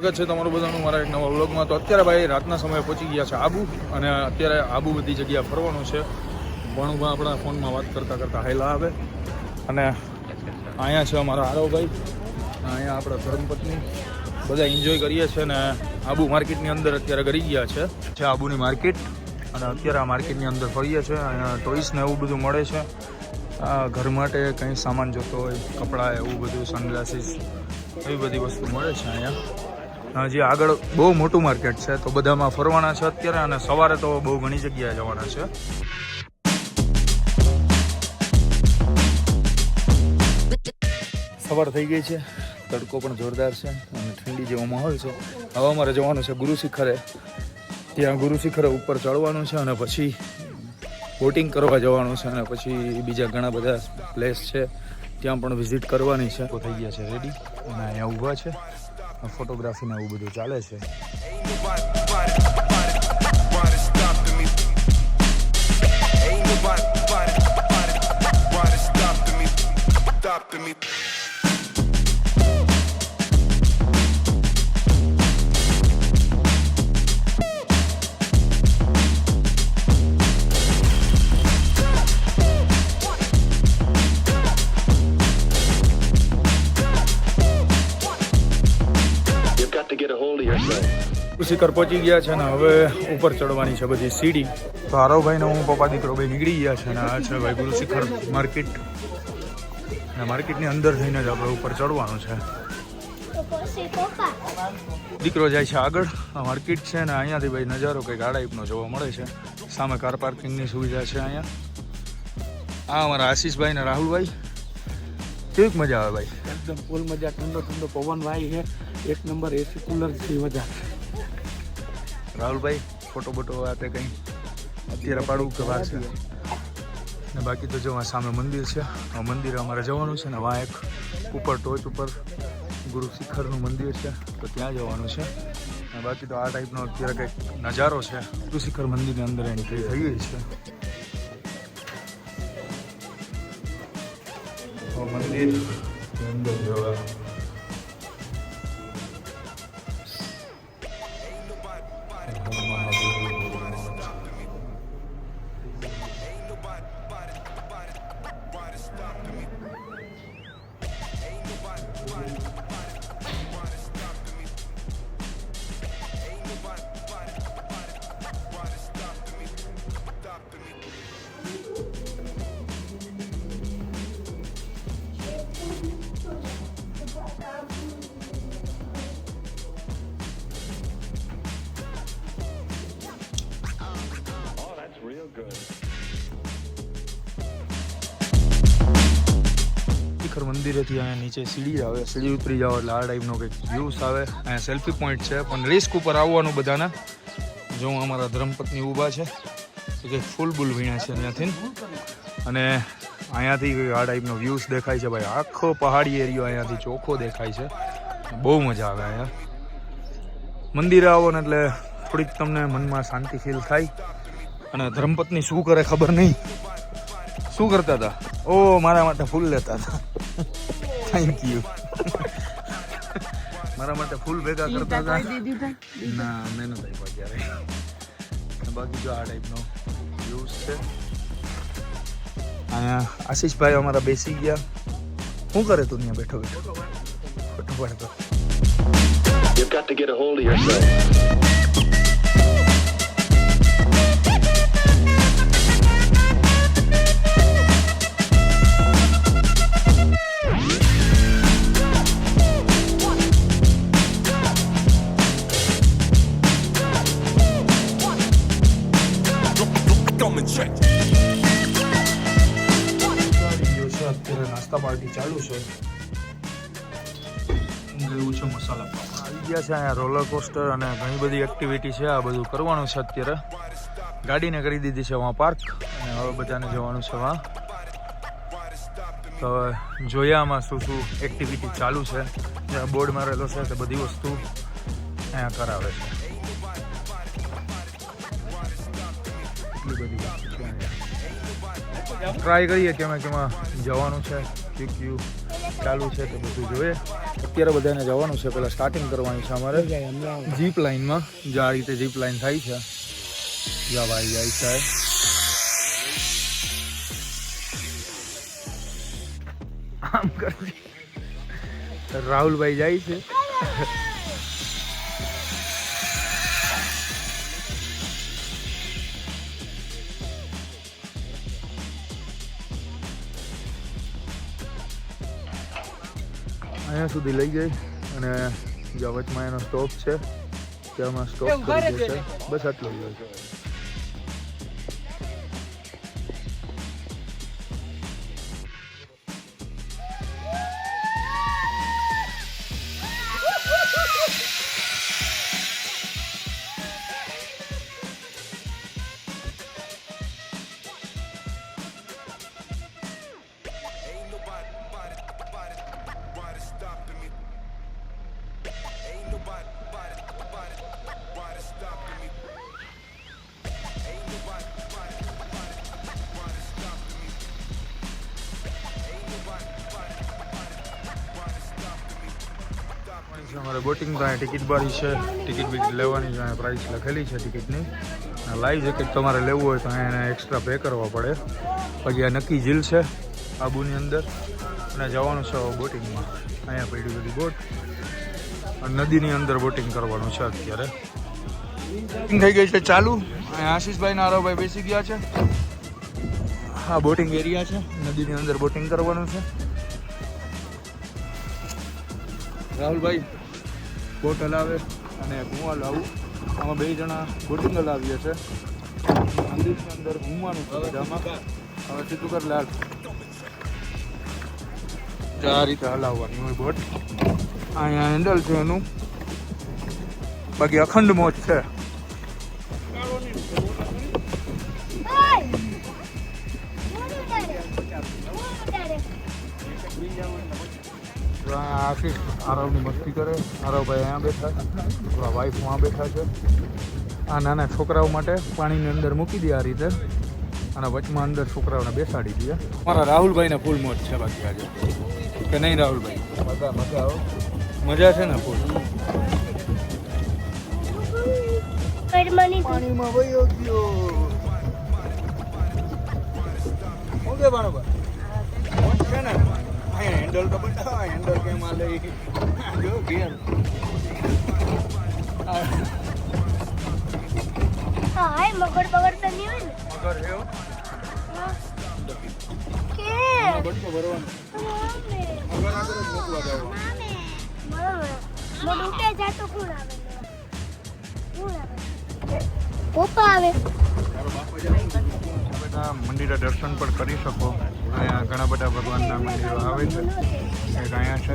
સ્વાગત છે તમારું બધાનું મારા એક નવા વ્લોગમાં. તો અત્યારે ભાઈ રાતના સમયે પહોંચી ગયા છે આબુ, અને અત્યારે આબુ બધી જગ્યા ફરવાનું છે. ભણુભા આપણા ફોનમાં વાત કરતાં હાઈલા આવે, અને અહીંયા છે અમારા આરવભાઈ, અહીંયા આપણા ધર્મપત્ની, બધા એન્જોય કરીએ છીએ. અને આબુ માર્કેટની અંદર અત્યારે કરી ગયા છે આબુની માર્કેટ, અને અત્યારે આ માર્કેટની અંદર ફરીએ છીએ. અહીંયા ટોઈસ ને એવું બધું મળે છે. ઘર માટે કંઈ સામાન જોતો હોય, કપડાં, એવું બધું, સનગ્લાસીસ, એવી બધી વસ્તુ મળે છે અહીંયા. હજી આગળ બહુ મોટું માર્કેટ છે, તો બધામાં ફરવાના છે અત્યારે, અને સવારે તો બહુ ઘણી જગ્યાએ જવાના છે. સવાર થઈ ગઈ છે, તડકો પણ જોરદાર છે અને ઠંડી જેવો માહોલ છે. હવે અમારે જવાનું છે ગુરુ શિખરે. ત્યાં ગુરુ શિખરે ઉપર ચડવાનું છે, અને પછી બોટિંગ કરવા જવાનું છે, અને પછી બીજા ઘણા બધા પ્લેસ છે ત્યાં પણ વિઝિટ કરવાની છે. તો થઈ ગયા છે રેડી, અને અહીંયા ઊભા છે, ફોટોગ્રાફીને એવું બધું ચાલે છે. શિખર પહોંચી ગયા છે, ને હવે ઉપર ચડવાની છે બધી સીડી. તો આરવભાઈને હું પપ્પા દીકરો ભાઈ નીકળી ગયા છે, અને આ છે ભાઈ ગુરુ શિખર માર્કેટ, અને માર્કેટની અંદર થઈને જ આપણે ઉપર ચડવાનું છે. દીકરો જાય છે આગળ, આ માર્કેટ છે, ને અહીંયાથી ભાઈ નજારો કંઈક આ ટાઈપનો જોવા મળે છે. સામે કાર પાર્કિંગની સુવિધા છે અહીંયા. આ અમારા આશીષભાઈ ને રાહુલભાઈ, કેવીક મજા આવે ભાઈ? એકદમ ફૂલ મજા. ઠંડો ઠંડો પવન વાય છે, એક નંબર. એસી કુલર થી મજા. રાહુલભાઈ ફોટો બોટો આપે કંઈ અત્યારે પાડવું કે વાર છે? ને બાકી તો જો સામે મંદિર છે, આ મંદિરે અમારે જવાનું છે, ને વાં એક ઉપર ટોચ ઉપર ગુરુ શિખરનું મંદિર છે, તો ત્યાં જવાનું છે. અને બાકી તો આ ટાઈપનો અત્યારે કંઈક નજારો છે. ગુરુ શિખર મંદિરની અંદર એન્ટ્રી થઈ ગઈ છે. મંદિર અંદર જવા શિખર મંદિરેથી અહીંયા નીચે સીડી આવે, સીડી ઉતરી જાવ એટલે આ ટાઈપનો કંઈક વ્યૂઝ આવે. અહીંયા સેલ્ફી પોઈન્ટ છે, પણ રિસ્ક ઉપર આવવાનું બધાને. જો અમારા ધર્મપત્ની ઊભા છે, તો કંઈક ફૂલ બુલ વીણ્યા છે ત્યાંથી, અને અહીંયાથી આ ટાઈપનો વ્યૂઝ દેખાય છે ભાઈ. આખો પહાડી એરિયો અહીંયાથી ચોખ્ખો દેખાય છે. બહુ મજા આવે અહીંયા. મંદિરે આવો ને એટલે થોડીક તમને મનમાં શાંતિ ફીલ થાય. અને ધર્મપત્ની શું કરે ખબર નહીં, શું કરતા હતા? ઓ, મારા માટે ફૂલ લેતા હતા. Thank you. મારા માટે ફૂલ ભેગા કરતા હતા. ના, મેં નથી આપ્યા ક્યારે. બાકી જો આ ટાઈપનો વ્યૂઝ છે. અહીંયા આશીષભાઈ અમારા બેસી ગયા. શું કરે તું ત્યાં બેઠો બેઠો? ફોટો પાડતો. You've got to get a hold of yourself. અત્યારે નાસ્તા પાર્ટી ચાલુ છે. ગયું છે મસાલા પાવ. આવી ગયા છે અહીંયા રોલર કોસ્ટર અને ઘણી બધી એક્ટિવિટી છે. આ બધું કરવાનું છે અત્યારે. ગાડીને કરી દીધી છે વાં પાર્ક, અને હવે બધાને જવાનું છે વાં. તો જોઈએ આમાં શું શું એક્ટિવિટી ચાલુ છે. જ્યાં બોર્ડ મારેલો છે તે બધી વસ્તુ અહીંયા કરાવે છે. એટલી બધી વસ્તુ છે અહીંયા. ટ્રાય કરીએ કે કેમાં જવાનું છે, ક્યુ ચાલુ છે તે બધું જોઈએ. અત્યારે બધાને જવાનું છે, પહેલાં સ્ટાર્ટિંગ કરવાની છે અમારે જીપ લાઇનમાં. જો આ રીતે જીપ લાઇન થાય છે. જા ભાઈ જાય છે. આમ કરી રાહુલભાઈ જાય છે. અહીંયા સુધી લઈ જાય અને જ્યાં વચમાં એનો સ્ટોપ છે ત્યાં સ્ટોપ કરી દે છે. બસ આટલું જ હોય છે. અમારે બોટિંગ તો અહીંયા ટિકિટ બારી છે. ટિકિટ બિકિટ લેવાની છે. અહીંયા પ્રાઇસ લખેલી છે ટિકિટની. લાઈવ જેકેટ તમારે લેવું હોય તો અહીંયા એક્સ્ટ્રા પે કરવા પડે. પછી આ નક્કી ઝીલ છે આબુની અંદર અને જવાનું છે બોટિંગમાં. અહીંયા પડી બધી બોટ અને નદીની અંદર બોટિંગ કરવાનું છે. અત્યારે બોટિંગ થઈ ગઈ છે ચાલુ. અહીંયા આશીષભાઈ ને આરવભાઈ બેસી ગયા છે. હા બોટિંગ એરિયા છે. નદીની અંદર બોટિંગ કરવાનું છે. રાહુલભાઈ બોટ હલાવે અને હું હલાવું. આમાં 2 જણા બોટિંગ હલાવીએ છે. મંદિરની અંદર ઘૂમવાનું છે બધામાં. હવે સીધું કર લાલ આ રીતે હલાવવાની હોય બોટ. અહીંયા હેન્ડલ છે એનું. બાકી અખંડ મોજ છે. આશીષ આરવની મસ્તી કરે. આરવભાઈ અહીંયા બેઠા છે. વાઈફ ત્યાં બેઠા છે. આ નાના છોકરાઓ માટે પાણીની અંદર મૂકી દે આ રીતે અને વચમાં અંદર છોકરાઓને બેસાડી દે. અમારા રાહુલભાઈને ફૂલ મોજ છે બાકી આજે કે નહીં રાહુલભાઈ? મજા આવો. મજા છે ને ફૂલ. પાણીમાં વયો ગયો. ઓકે બરાબર છે ને. હેન્ડલ તો બતાવો. હેન્ડલ કેમ આ લઈ જો ઘેર. હાય મગર બગર તો નહીં હોય ને. મગર હે કે બટકો ભરવાનો. મગર આગળ જ મોકવા દેવો. મોડ ઉઠે જાતો કોણ આવે? પપ્પા આવે. મંદિરે દર્શન પણ કરી શકો. અહીંયા ઘણા બધા ભગવાનના મંદિરો આવે છે. એક અહીંયા છે.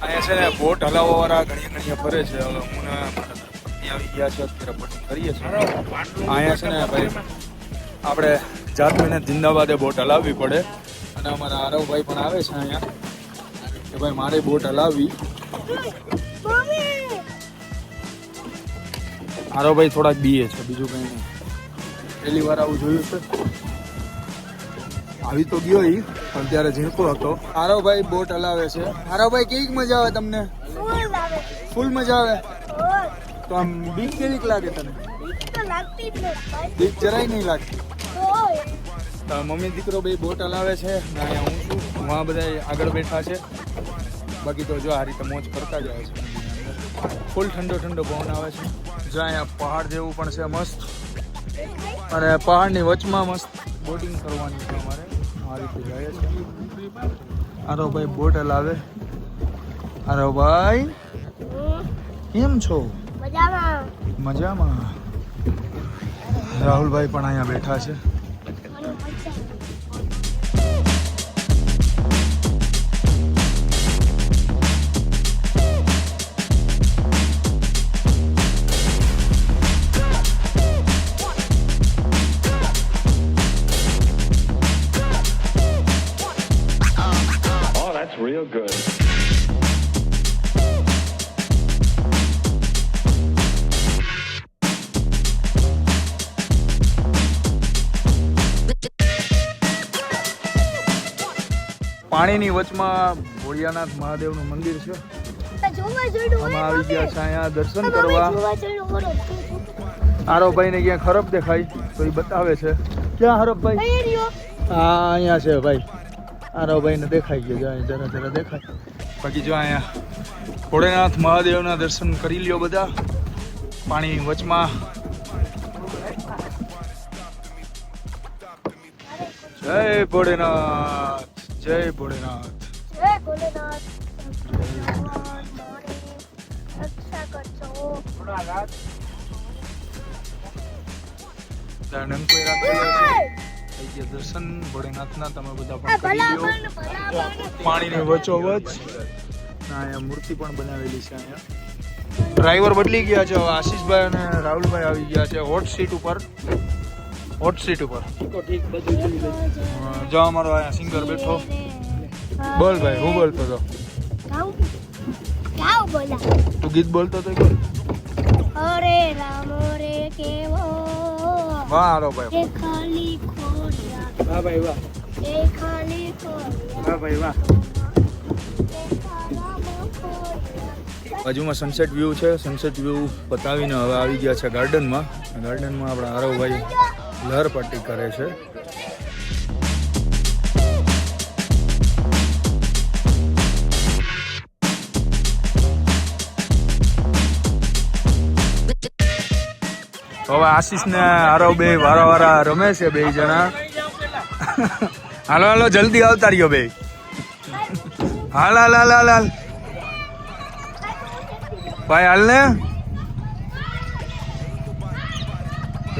અહીંયા છે ને બોટ હલાવવા વાળા ઘણી ફરે છે. હવે હું આવી ગયા છે. અત્યારે બોટિંગ કરીએ છીએ. અહીંયા છે ને ભાઈ આપણે જાત મહેનત જિંદાબાદે બોટ હલાવવી પડે. અને અમારા આરવભાઈ પણ આવે છે અહીંયા કે ભાઈ મારે બોટ હલાવવી. આરવભાઈ થોડાક બીએ છે, બીજું કંઈ નહીં. પહેલી વાર આવું જોયું છે. આવી તો ગયો ઈ પણ ત્યારે ઝીણકો હતો. આરવભાઈ બોટ હલાવે છે. આરવભાઈ કેવી મજા આવે તમને? ફૂલ મજા આવે. તો આમ બીક કેવીક લાગે તને? બીક જરાય નહીં લાગતી. મમ્મી દીકરો બે બોટ હલાવે છે ને અહીંયા હું છું. વहाँ બધા આગળ બેઠા છે. બાકી તો જો આ રીતે મોજ કરતા જાય છે. ફૂલ ઠંડો પવન આવે છે. જ્યાં અહીંયા પહાડ જેવું પણ છે મસ્ત, અને પહાડની વચમાં મસ્ત બોટિંગ કરવાની છે અમારે. આ રીતે જાય છે. આરો ભાઈ બોટ હલાવે. આરો ભાઈ કેમ છો? મજામાં. મજામાં. રાહુલભાઈ પણ અહીંયા બેઠા છે. Real good. પાણીની વચમાં ભોળિયાનાથ મહાદેવનું મંદિર છે. જોવા જોડું અમે આવી ગયા છે અહીંયા દર્શન કરવા. આરોભાઈને ક્યાં ખરબ દેખાય તો એ બતાવે છે. ક્યાં હરફભાઈ? હા અહીંયા છે ભાઈ. આરોભાઈને દેખાઈ ગયો, જરા જરા દેખાય. બાકી જો અહીંયા ભોળેનાથ મહાદેવના દર્શન કરી લ્યો બધા પાણીની વચમાં. જય ભોળેનાથ, જય ભોળેનાથ. જય ભોલેનાથ. રક્ષા કરજો. ત્યાં નંકોઈ રાખેલો છે. થઈ ગયા દર્શન ભોળેનાથના. તમે બધા પણ કરી લ્યો. પાણીની વચોવચ અહીંયા મૂર્તિ પણ બનાવેલી છે. અહીંયા ડ્રાઈવર બદલી ગયા છે. હવે આશીષભાઈ અને રાહુલભાઈ આવી ગયા છે હોટ સીટ ઉપર. હોટ સીટ ઉપર જો અમારો અહીંયા સિંગર બેઠો. બોલ ભાઈ, હું બોલતો હતો? ગાવ બોલા. તું ગીત બોલતો હતો? બોલ. અરે રામ રે કેવો વાહ હારો ભાઈ. એ ખાલી ખોડિયા. વાહ ભાઈ વાહ. એ ખાલી ખોડિયા. વાહ ભાઈ વાહ. બાજુમાં સનસેટ વ્યૂ છે. સનસેટ વ્યૂ બતાવીને હવે આવી ગયા છે ગાર્ડનમાં. ગાર્ડનમાં આપણા આરવભાઈ લહર પાર્ટી કરે છે. હવે આશીષ ને આરવ બે વારા રમે છે બે જણા. હાલો હાલો જલ્દી આવતા રહ્યો બે. હાલ હાલ હાલ હાલ હાલ ભાઈ હાલ ને.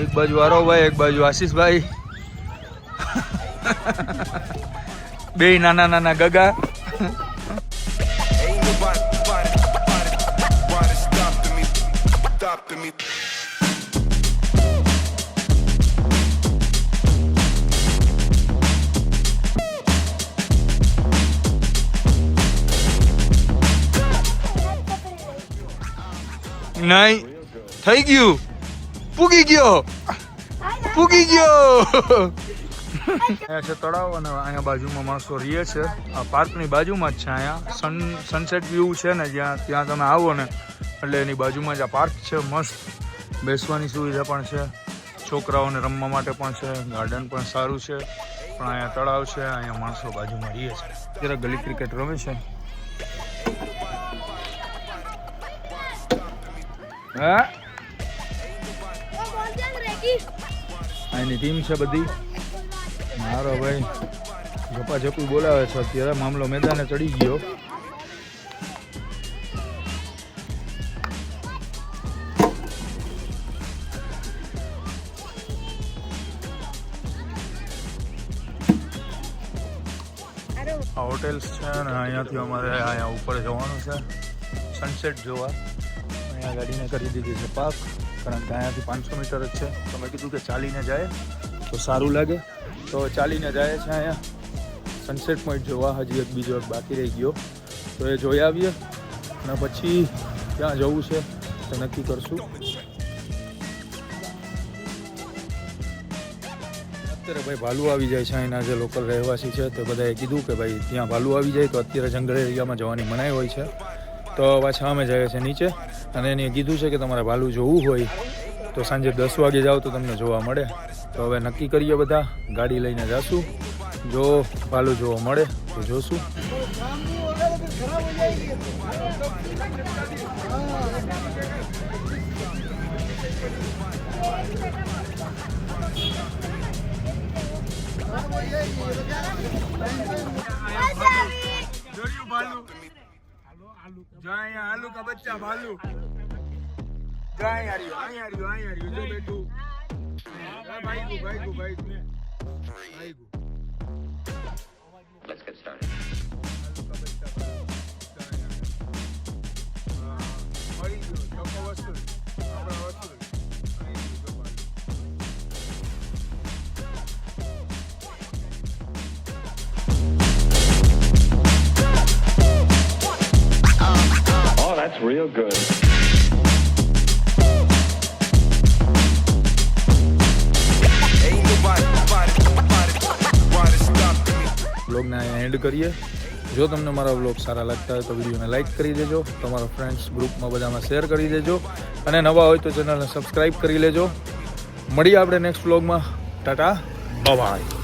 એક બાજુ આરવભાઈ, એક બાજુ આશીષભાઈ. બે નાના નાના ગગા. નહીં થઈ ગયું. પૂગી ગયો, પૂગી ગયો. અહીંયા છે તળાવ અને અહીંયા બાજુમાં માણસો રહે છે. આ પાર્કની બાજુમાં જ છે. અહીંયા સનસેટ વ્યૂ છે ને ત્યાં તમે આવો ને એટલે એની બાજુમાં જ આ પાર્ક છે. મસ્ત બેસવાની સુવિધા પણ છે. છોકરાઓને રમવા માટે પણ છે. ગાર્ડન પણ સારું છે. પણ અહીંયા તળાવ છે. અહીંયા માણસો બાજુમાં રહે છે. જરા ગલી ક્રિકેટ રમે છે. હા એની ટીમ છે બધી. મારો ભાઈ ઝપાઝપી બોલાવે છે. અત્યારે મામલો મેદાને ચડી ગયો. આ હોટેલ્સ છે ને અહીંયાથી અમારે અહીંયા ઉપર જવાનું છે સનસેટ જોવા. અહીંયા ગાડીને કરી દીધી છે પાર્ક, કારણ કે અહીંયાથી 500 મીટર જ છે. તો મેં કીધું કે ચાલીને જાય તો સારું લાગે, તો ચાલીને જાય છે અહીંયા સનસેટ પોઈન્ટ જોવા. હજી એક બીજો બાકી રહી ગયો, તો એ જોઈ આવીએ અને પછી ક્યાં જવું છે તે નક્કી કરશું. અત્યારે ભાઈ ભાલુ આવી જાય છે. અહીંના જે લોકલ રહેવાસી છે તે બધાએ કીધું કે ભાઈ ત્યાં ભાલુ આવી જાય તો અત્યારે જંગલ એરિયામાં જવાની મનાઈ હોય છે. તો પાછા અમે જાય છે નીચે, અને એને કીધું છે કે તમારે ભાલુ જોવું હોય તો સાંજે 10 વાગે જાઓ તો તમને જોવા મળે. તો હવે નક્કી કરીએ, બધા ગાડી લઈને જાશું. જો ભાલુ જોવા મળે તો જોશું. જોયું ભાલુ જા અહીંયા આલू का बच्चा भालू જા અહીંયા રહ્યો જો બેઠું ભાઈ ગુ Let's get started. મળી ગયો ચોખ્ખો વસ્તુ આપણા વસ્તુ Oh, that's real good. બ્લોગને અહીંયા એન્ડ કરીએ. જો તમને મારા બ્લોગ સારા લાગતા હોય તો વિડીયોને લાઇક કરી દેજો, તમારા ફ્રેન્ડ્સ ગ્રુપમાં બધામાં શેર કરી દેજો અને નવા હોય તો ચેનલને સબસ્ક્રાઈબ કરી લેજો. મળીએ આપણે નેક્સ્ટ બ્લોગમાં. ટાટા બાય.